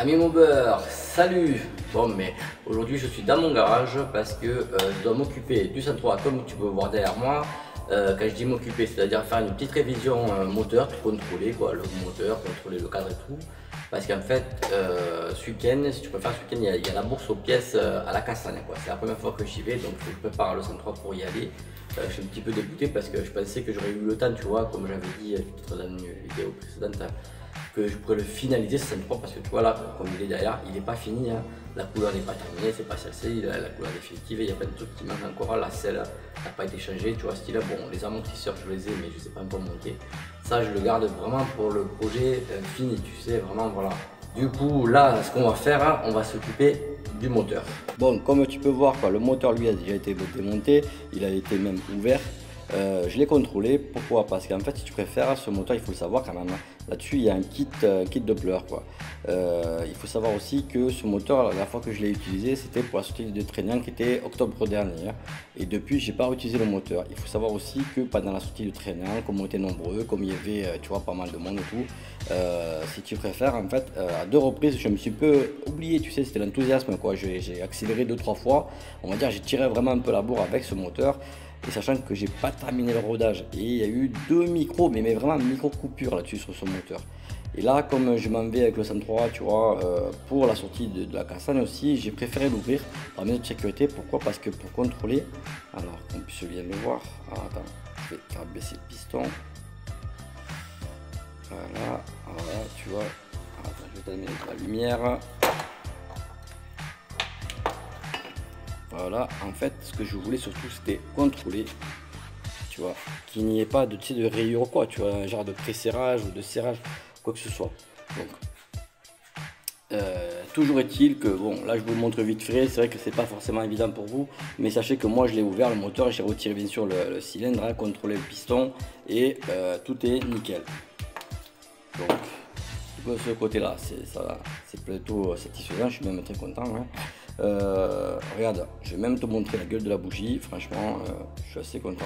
Ami mon beurre, salut. Bon, mais aujourd'hui je suis dans mon garage parce que je dois m'occuper du 103 comme tu peux voir derrière moi. Quand je dis m'occuper, c'est-à-dire faire une petite révision moteur, contrôler quoi, le moteur, contrôler le cadre et tout. Parce qu'en fait, ce week-end, si tu préfères, ce week-end, il y a la bourse aux pièces à la Cassagne. C'est la première fois que j'y vais, donc je prépare le 103 pour y aller. Je suis un petit peu dégoûté parce que je pensais que j'aurais eu le temps, tu vois, comme j'avais dit dans une vidéo précédente, que je pourrais le finaliser ce 103 parce que tu vois là, comme il est derrière, il n'est pas fini, hein. La couleur n'est pas terminée, c'est pas celle-ci, la couleur définitive, il y a plein de trucs qui manquent encore, la selle n'a pas été changée, tu vois, ce style-là, bon, les amortisseurs je les ai, mais je ne sais pas encore monter. Ça, je le garde vraiment pour le projet fini, tu sais, vraiment, voilà. Du coup, là, ce qu'on va faire, hein, on va s'occuper du moteur. Bon, comme tu peux voir, quoi, le moteur, lui, a déjà été démonté, il a été même ouvert. Je l'ai contrôlé, pourquoi? Parce qu'en fait, si tu préfères, ce moteur, il faut le savoir quand même, là-dessus il y a un kit Doppler quoi. Il faut savoir aussi que ce moteur, la dernière fois que je l'ai utilisé, c'était pour la sortie de Trainian qui était octobre dernier, et depuis j'ai pas réutilisé le moteur. Il faut savoir aussi que pendant la sortie de Trainian, comme on était nombreux, comme il y avait tu vois pas mal de monde et tout, si tu préfères, en fait à deux reprises je me suis un peu oublié, tu sais, c'était l'enthousiasme quoi. J'ai accéléré 2-3 fois, on va dire, j'ai tiré vraiment un peu la bourre avec ce moteur. Et sachant que j'ai pas terminé le rodage, et il y a eu deux micros, mais vraiment micro coupures là-dessus sur ce moteur. Et là, comme je m'en vais avec le 103, tu vois, pour la sortie de la Cassagne aussi, j'ai préféré l'ouvrir par mesure de sécurité. Pourquoi? Parce que pour contrôler, alors qu'on puisse bien le voir, alors, attends, je vais faire baisser le piston. Voilà, tu vois, attends, je vais t'amener la lumière. Voilà, en fait, ce que je voulais surtout, c'était contrôler, tu vois, qu'il n'y ait pas de, tu sais, de rayures ou quoi, tu vois, un genre de pré-serrage ou de serrage, quoi que ce soit. Donc, toujours est-il que, bon, là, je vous le montre vite fait, c'est vrai que c'est pas forcément évident pour vous, mais sachez que moi, je l'ai ouvert, le moteur, j'ai retiré bien sûr le cylindre, hein, contrôlé le piston, et tout est nickel. Donc, de ce côté-là, c'est plutôt satisfaisant, je suis même très content, hein. Regarde, je vais même te montrer la gueule de la bougie. Franchement, je suis assez content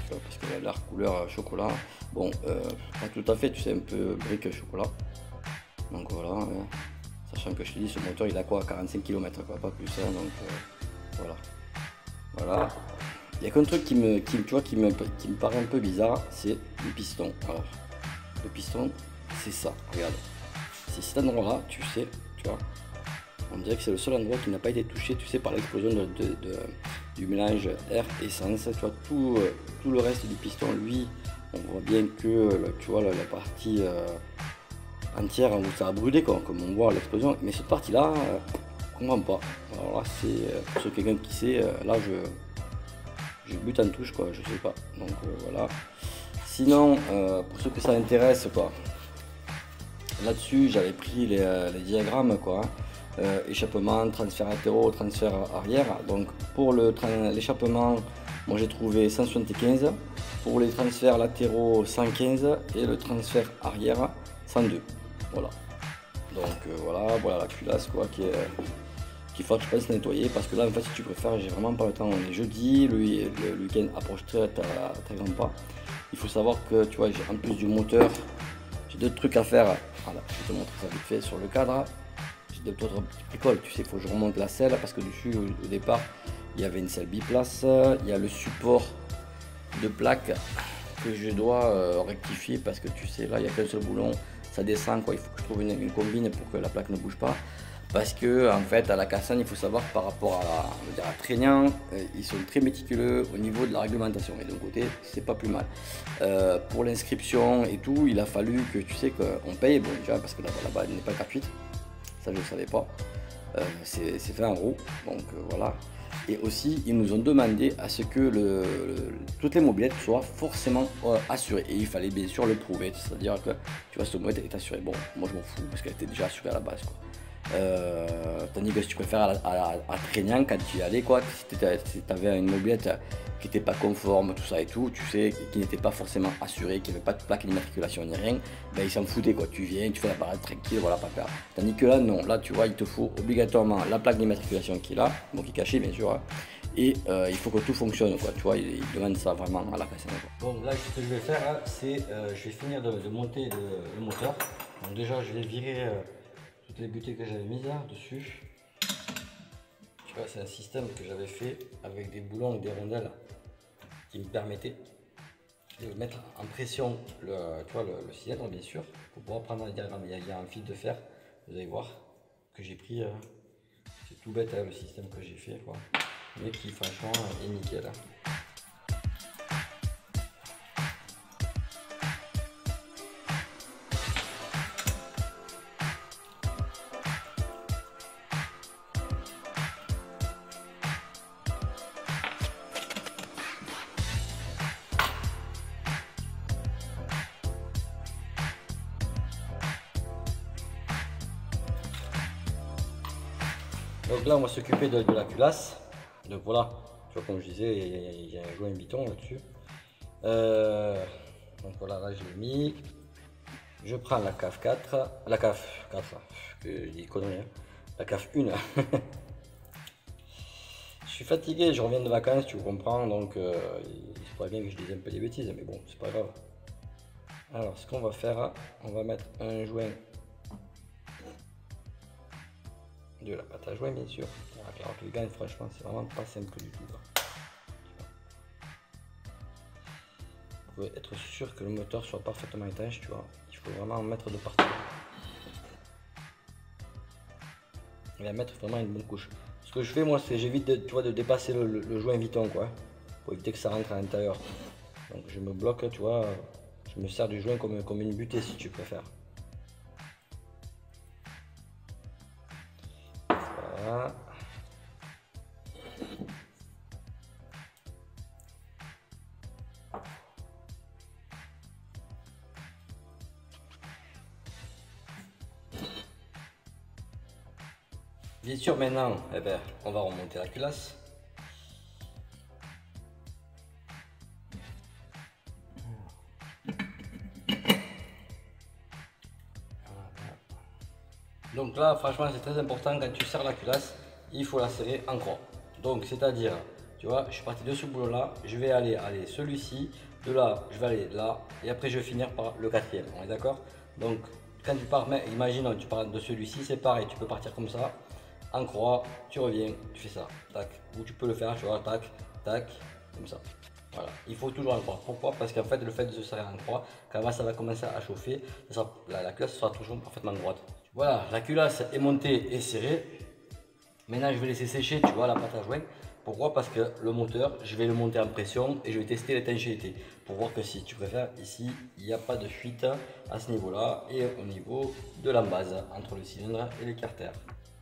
parce qu'elle a l'air couleur chocolat. Bon, pas tout à fait, tu sais, un peu brique chocolat. Donc voilà, sachant que je te dis, ce moteur il a quoi, 45 km, quoi, pas plus, hein, donc voilà. Il y a qu'un truc qui me paraît un peu bizarre, c'est le piston. Alors, le piston, c'est ça, regarde. C'est cet endroit-là, tu sais, tu vois. On dirait que c'est le seul endroit qui n'a pas été touché, tu sais, par l'explosion du mélange air-essence. Tu vois, tout le reste du piston, lui, on voit bien que, tu vois, la partie entière où ça a brûlé, quoi, comme on voit l'explosion. Mais cette partie-là, je ne comprends pas. Alors là, c'est pour quelqu'un qui sait, là, je bute en touche, quoi, je sais pas. Donc voilà. Sinon, pour ceux que ça intéresse, quoi, là-dessus, j'avais pris les diagrammes, quoi. Échappement, transfert latéraux, transfert arrière. Donc pour l'échappement, moi j'ai trouvé 175, pour les transferts latéraux 115 et le transfert arrière 102. Voilà. Donc voilà la culasse quoi qu'il faut, je pense, nettoyer, parce que là en fait, si tu préfères, j'ai vraiment pas le temps. On est jeudi, le week-end approche très grand pas. Il faut savoir que tu vois, en plus du moteur, j'ai d'autres trucs à faire. Voilà, je vais te montrer ça vite fait sur le cadre. D'autres petits bricoles, tu sais, il faut que je remonte la selle parce que dessus au départ il y avait une selle biplace, il y a le support de plaque que je dois rectifier parce que tu sais, là il n'y a qu'un seul boulon, ça descend quoi. Il faut que je trouve une combine pour que la plaque ne bouge pas, parce que en fait à la Cassagne, il faut savoir par rapport à Trainian, ils sont très méticuleux au niveau de la réglementation, et d'un côté c'est pas plus mal. Pour l'inscription et tout, il a fallu que tu sais qu'on paye, bon déjà parce que là-bas elle n'est pas gratuite. Ça je ne savais pas, c'est 20 €, donc voilà. Et aussi ils nous ont demandé à ce que toutes les mobilettes soient forcément assurées, et il fallait bien sûr le prouver, c'est à dire que tu vois, cette mobilette est assurée. Bon, moi je m'en fous parce qu'elle était déjà assurée à la base, quoi. Tandis que si tu préfères à Trainian, quand tu y allais, quoi, si tu avais une mobilette qui n'était pas conforme, tout ça et tout, tu sais, qui n'était pas forcément assurée, qui n'avait pas de plaque d'immatriculation ni rien, ben ils s'en foutaient, quoi. Tu viens, tu fais la parade tranquille, voilà, pas peur. Tandis que là, non, là tu vois, il te faut obligatoirement la plaque d'immatriculation qui est là, bon, qui est cachée bien sûr, hein, et il faut que tout fonctionne, quoi. Tu vois, il demande ça vraiment à la Cassagne. Bon, là ce que je vais faire, hein, c'est je vais finir de monter le moteur. Donc déjà je vais virer toutes les butées que j'avais mises là dessus. Tu vois, c'est un système que j'avais fait avec des boulons et des rondelles qui me permettaient de mettre en pression le cylindre, bien sûr, pour pouvoir prendre un diagramme. Il y a un fil de fer, vous allez voir, que j'ai pris. C'est tout bête, hein, le système que j'ai fait, quoi, mais qui franchement est nickel. Hein. Donc là, on va s'occuper de la culasse. Donc voilà, tu vois, comme je disais, il y a un joint biton là-dessus. Donc voilà, là je l'ai mis. Je prends la CAF 4, la CAF 4, que je dis conneries, hein. La CAF 1. Je suis fatigué, je reviens de vacances, tu comprends, donc il faudrait bien que je dise un peu des bêtises, mais bon, c'est pas grave. Alors, ce qu'on va faire, on va mettre un joint de la pâte à joint, bien sûr. Alors que les gars, franchement, c'est vraiment pas simple du tout. Vous pouvez être sûr que le moteur soit parfaitement étanche, tu vois. Il faut vraiment en mettre de partout. Et la mettre vraiment une bonne couche. Ce que je fais, moi, c'est j'évite de dépasser le joint viton, quoi, pour éviter que ça rentre à l'intérieur. Donc je me bloque, tu vois, je me sers du joint comme une butée, si tu préfères. Voilà. Bien sûr, maintenant, eh ben, on va remonter la culasse. Donc là, franchement, c'est très important, quand tu serres la culasse, il faut la serrer en croix. Donc, c'est-à-dire, tu vois, je suis parti de ce boulot-là, je vais aller celui-ci, de là, je vais aller là, et après, je vais finir par le quatrième. On est d'accord? Donc, quand tu pars, imagine, tu pars de celui-ci, c'est pareil, tu peux partir comme ça, en croix, tu reviens, tu fais ça, tac. Ou tu peux le faire, tu vois, tac, tac, comme ça. Voilà, il faut toujours en croix. Pourquoi? Parce qu'en fait, le fait de se serrer en croix, quand ça va commencer à chauffer, la culasse sera toujours parfaitement droite. Voilà, la culasse est montée et serrée. Maintenant, je vais laisser sécher, tu vois, la pâte à joint. Pourquoi? Parce que le moteur, je vais le monter en pression et je vais tester l'étanchéité pour voir que si tu préfères, ici, il n'y a pas de fuite à ce niveau-là et au niveau de l'embase entre le cylindre et l'écarteur.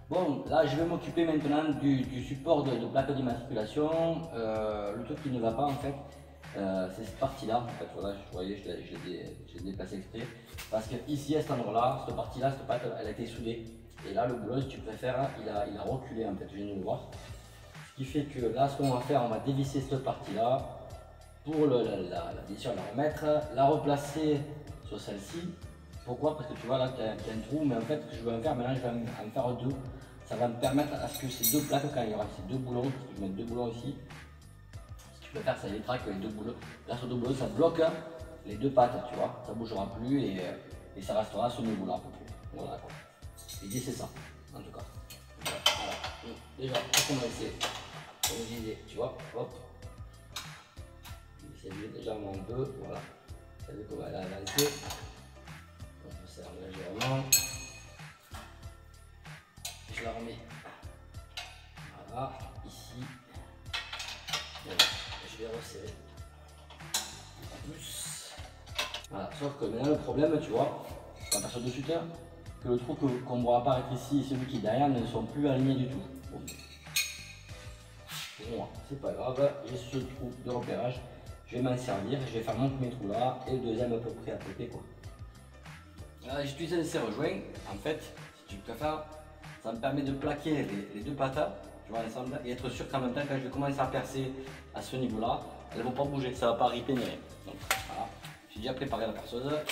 Bon, là, je vais m'occuper maintenant du support de plaque d'immatriculation. Le truc qui ne va pas, en fait, c'est cette partie-là. En fait, voilà, vous voyez, je l'ai déplacé exprès. Parce que ici, à cet endroit-là, cette partie-là, cette plaque, elle a été soudée. Et là, le boulot, si tu préfères, il a reculé, en fait, je viens de le voir. Ce qui fait que là, ce qu'on va faire, on va dévisser cette partie-là pour bien sûr la remettre, la replacer sur celle-ci. Pourquoi? Parce que tu vois là, tu as un trou, mais en fait, ce que je vais en faire maintenant, je vais en faire deux. Ça va me permettre à ce que ces deux plaques, quand il y aura ces deux boulons, parce que je vais mettre deux boulons ici, ce que je peux faire, c'est les traques, les deux boulons. Là, sur deux boulons, ça bloque les deux pattes, tu vois, ça ne bougera plus et ça restera à ce niveau-là à peu près. Voilà quoi. L'idée, c'est ça, en tout cas. Voilà. Donc, déjà, on va essayer, comme je disais, tu vois, hop. C'est légèrement un peu, voilà. Vous savez qu'on va aller avancer. On se serre légèrement. Je la remets. Voilà, ici. Voilà. Je vais resserrer. En plus. Voilà, sauf que maintenant le problème, tu vois, on s'aperçoit de suite que le trou qu'on voit apparaître ici et celui qui est derrière ne sont plus alignés du tout. Bon. Pour moi, c'est pas grave, j'ai ce trou de repérage. Je vais m'en servir, je vais faire mon premier trou là et le deuxième à peu près à côté quoi. J'utilise un serre-joint, en fait, si tu préfères, ça me permet de plaquer les deux patates, tu vois, ensemble, et être sûr qu'en même temps, quand je vais commencer à percer à ce niveau-là, elles ne vont pas bouger, ça ne va pas riper ni rien. Donc voilà, j'ai déjà préparé la perceuse. Voilà.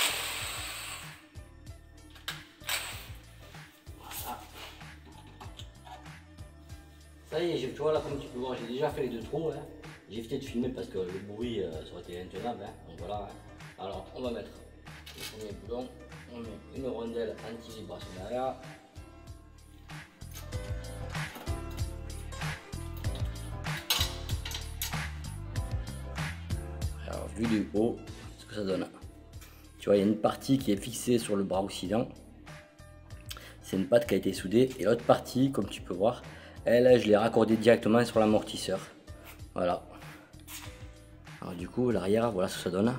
Ça y est, tu vois là, comme tu peux voir, j'ai déjà fait les deux trous. Hein. J'ai évité de filmer parce que le bruit ça aurait été intenable. Hein. Donc voilà. Hein. Alors on va mettre le premier boulon, on met une rondelle anti-vibration derrière. vu du haut, ce que ça donne. Tu vois, il y a une partie qui est fixée sur le bras oscillant. C'est une patte qui a été soudée. Et l'autre partie, comme tu peux voir, elle, je l'ai raccordée directement sur l'amortisseur. Voilà. Alors du coup, l'arrière, voilà ce que ça donne.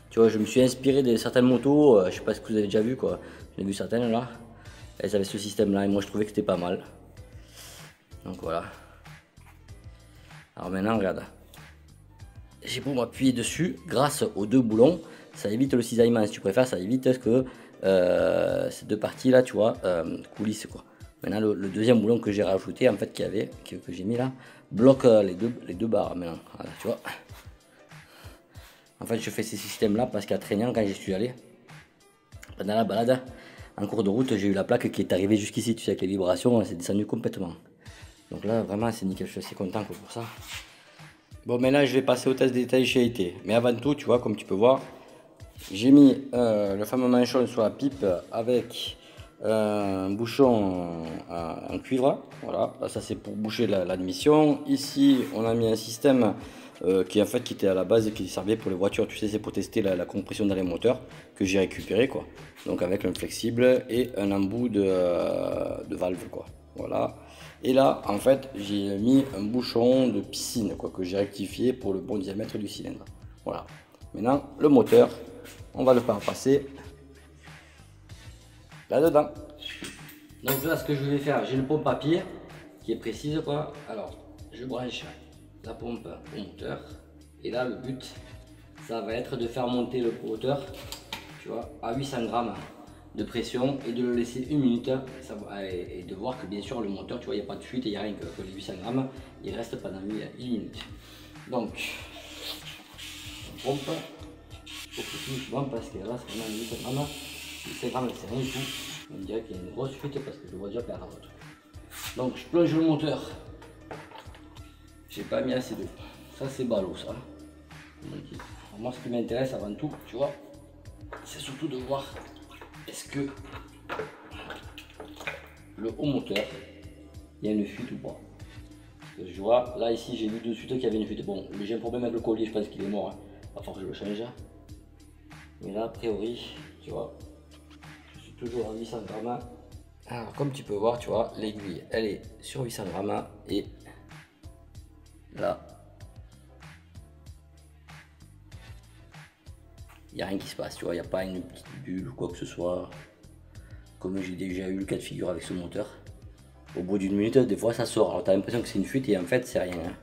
Tu vois, je me suis inspiré de certaines motos. Je sais pas ce que vous avez déjà vu, quoi. J'ai vu certaines là. Elles avaient ce système-là et moi je trouvais que c'était pas mal. Donc voilà. Alors maintenant, regarde. J'ai beau m'appuyer dessus, grâce aux deux boulons, ça évite le cisaillement. Si tu préfères, ça évite que ces deux parties là, tu vois, coulissent quoi. Maintenant, le deuxième boulon que j'ai rajouté, en fait, que j'ai mis là, bloque les deux barres maintenant. Voilà, tu vois. En fait, je fais ces systèmes là parce qu'à Traignan, quand j'y suis allé, pendant la balade, en cours de route, j'ai eu la plaque qui est arrivée jusqu'ici, tu sais, avec les vibrations, c'est descendu complètement. Donc là, vraiment, c'est nickel, je suis assez content pour ça. Bon, maintenant, je vais passer au test d'étanchéité. Mais avant tout, tu vois, comme tu peux voir, j'ai mis le fameux manchon sur la pipe avec un bouchon en cuivre. Voilà, ça c'est pour boucher l'admission. Ici, on a mis un système qui était à la base et qui servait pour les voitures. Tu sais, c'est pour tester la compression dans les moteurs que j'ai récupéré, quoi. Donc avec un flexible et un embout de valve, quoi. Voilà. Et là, en fait, j'ai mis un bouchon de piscine, quoi, que j'ai rectifié pour le bon diamètre du cylindre. Voilà. Maintenant, le moteur, on va le faire passer là-dedans. Donc là, ce que je vais faire, j'ai une pompe à pied qui est précise, quoi. Alors, je branche la pompe au moteur. Et là, le but, ça va être de faire monter le moteur, tu vois, à 800 grammes de pression et de le laisser une minute et de voir que bien sûr le moteur, tu vois, il n'y a pas de fuite et il n'y a rien que les 800 grammes, il reste pendant une minute. Donc, on pompe, il faut que je touche souvent parce que là, c'est vraiment 800 grammes. 800 grammes, c'est rien du tout. On dirait qu'il y a une grosse fuite parce que je vois déjà perdre l'autre. Donc, je plonge le moteur. J'ai pas mis assez d'eau. Ça, c'est ballot, ça. Donc, moi, ce qui m'intéresse avant tout, tu vois, c'est surtout de voir est-ce que le haut moteur, il y a une fuite ou pas. Parce que je vois, là ici j'ai vu de suite qu'il y avait une fuite. Bon, j'ai un problème avec le collier, je pense qu'il est mort. Hein. Il va falloir que je le change. Mais là, a priori, tu vois, je suis toujours à 800 grammes. Alors, comme tu peux voir, tu vois, l'aiguille, elle est sur 800 grammes. Et là, il n'y a rien qui se passe, tu vois, il n'y a pas une petite bulle ou quoi que ce soit. Comme j'ai déjà eu le cas de figure avec ce moteur. Au bout d'une minute, des fois ça sort. Alors tu as l'impression que c'est une fuite et en fait c'est rien. Hein.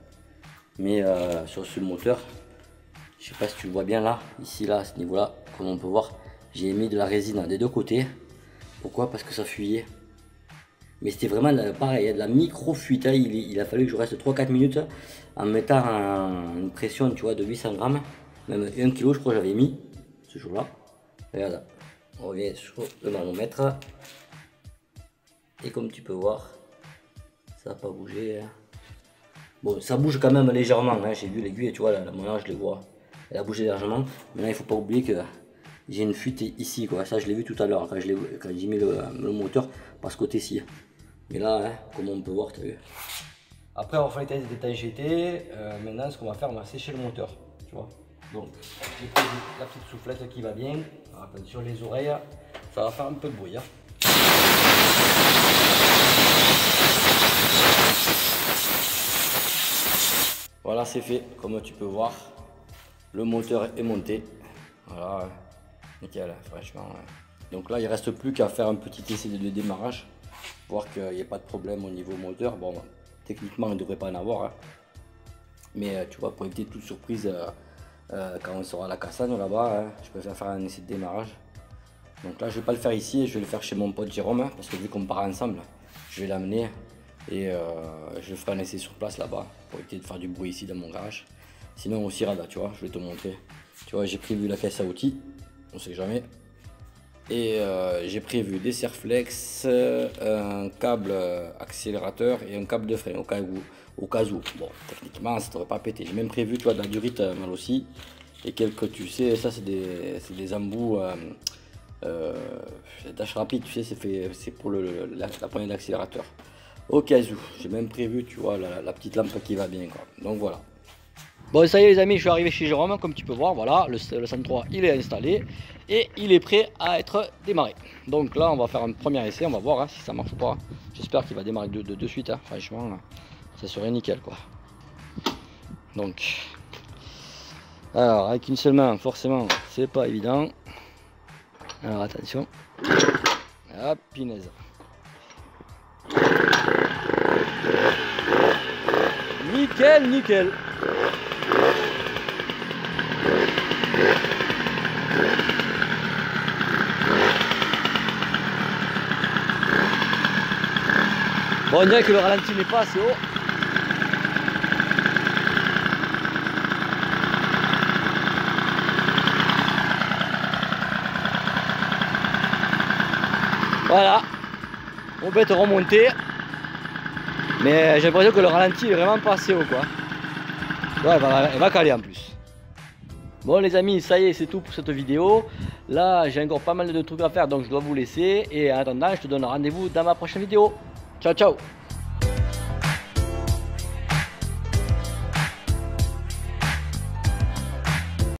Mais sur ce moteur, je sais pas si tu le vois bien là, ici là, à ce niveau là, comme on peut voir, j'ai mis de la résine des deux côtés. Pourquoi? Parce que ça fuyait. Mais c'était vraiment pareil, il y a de la micro fuite. Hein. Il a fallu que je reste 3-4 minutes en mettant une pression, tu vois, de 800 grammes. Même 1 kg je crois j'avais mis ce jour là. Regarde. On revient sur le manomètre et comme tu peux voir, ça n'a pas bougé. Hein. Bon, ça bouge quand même légèrement. Hein. J'ai vu l'aiguille, tu vois, là, maintenant je les vois. Elle a bougé légèrement. Maintenant, il faut pas oublier que j'ai une fuite ici, quoi. Ça, je l'ai vu tout à l'heure quand j'ai mis le moteur par ce côté-ci. Mais là, hein, comme on peut voir, tu as vu. Après avoir fait les tests d'étanchéité, maintenant, ce qu'on va faire, on va sécher le moteur, tu vois. Donc, j'ai pris la petite soufflette qui va bien. Attention les oreilles, ça va faire un peu de bruit. Hein. Voilà, c'est fait. Comme tu peux voir, le moteur est monté. Voilà, nickel, franchement. Donc là, il ne reste plus qu'à faire un petit essai de démarrage, voir qu'il n'y ait pas de problème au niveau moteur. Bon, techniquement, il ne devrait pas en avoir. Hein. Mais tu vois, pour éviter toute surprise, quand on sera à la Cassagne là-bas, hein, je préfère faire un essai de démarrage. Donc là, je vais pas le faire ici, je vais le faire chez mon pote Jérôme, hein, parce que vu qu'on part ensemble, je vais l'amener et je ferai un essai sur place là-bas pour éviter de faire du bruit ici dans mon garage. Sinon aussi Rada, tu vois, je vais te montrer. Tu vois, j'ai prévu la caisse à outils, on sait jamais. Et j'ai prévu des serflex, un câble accélérateur et un câble de frein au cas où. Bon, techniquement, ça ne devrait pas péter. J'ai même prévu, tu vois, de la durite mal aussi. Et quelques, tu sais, ça c'est des embouts dash rapide, tu sais, c'est pour la poignée d'accélérateur. Au cas où, j'ai même prévu, tu vois, la petite lampe qui va bien, quoi. Donc voilà. Bon, ça y est les amis, je suis arrivé chez Jérôme, comme tu peux voir, voilà, le 103 il est installé et il est prêt à être démarré. Donc là, on va faire un premier essai, on va voir hein, si ça marche ou pas. J'espère qu'il va démarrer de suite, hein. Franchement, ça serait nickel quoi. Donc, alors avec une seule main, forcément, c'est pas évident. Alors attention, hop, punaise. Nickel, nickel. Bon, on dirait que le ralenti n'est pas assez haut. Voilà, on peut être remonté. Mais j'ai l'impression que le ralenti est vraiment pas assez haut quoi. Ouais, elle va caler en plus. Bon les amis, ça y est, c'est tout pour cette vidéo. Là, j'ai encore pas mal de trucs à faire, donc je dois vous laisser. Et en attendant, je te donne rendez-vous dans ma prochaine vidéo. Ciao, ciao!